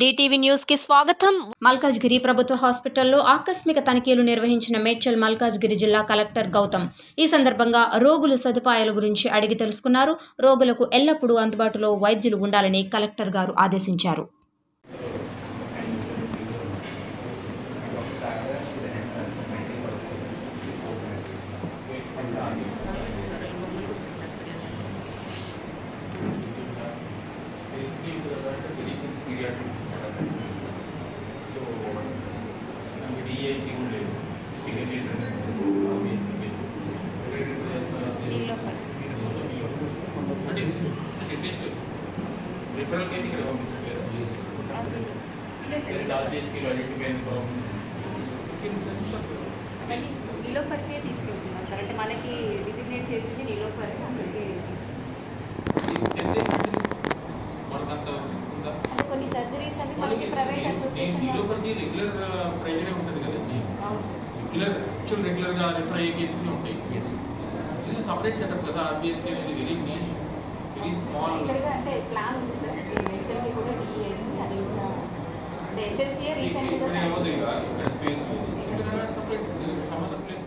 DTV news కి స్వాగతం. మల్కాజ్గిరి ప్రభుత్వ హాస్పిటల్లో ఆకస్మిక తనిఖీలు నిర్వహించిన మేడ్చల్ మల్కాజ్గిరి జిల్లా కలెక్టర్ గౌతమ్. ఈ సందర్భంగా రోగుల సదుపాయాల గురించి అడిగి తెలుసుకున్నారు. రోగులకు ఎల్లప్పుడూ అందుబాటులో వైద్యులు ఉండాలని కలెక్టర్ గారు ఆదేశించారు. రిఫరల్ కేసు ఇక్కడ పంపించట్లేదు. నీలోఫర్కే తీసుకెళ్తున్నాం సార్. అంటే మనకి డిసిగ్నేట్ చేసింది నీలోఫర్, అందుకే కొన్ని సర్జరీస్ అవి మనకి ప్రైవేట్ అసోసియేషన్ నీలోఫర్కి రెగ్యులర్ ప్రెషరే ఉంటుంది కదండి. రెగ్యులర్గా రిఫర్ అయ్యే కేసెస్ ఉంటాయి. ఇది సపరేట్ సెటప్ కదా. ఆర్బీఎస్కి అనేది వెరీ నీష్, వెరీ స్మాల్. అంటే ప్లాన్ ఉంది సార్. మెన్షన్కి కూడా డిఎస్ అది కూడా అంటే ఎస్ఎల్సీఏ రీసెంట్గా ఇక్కడ space separate some other place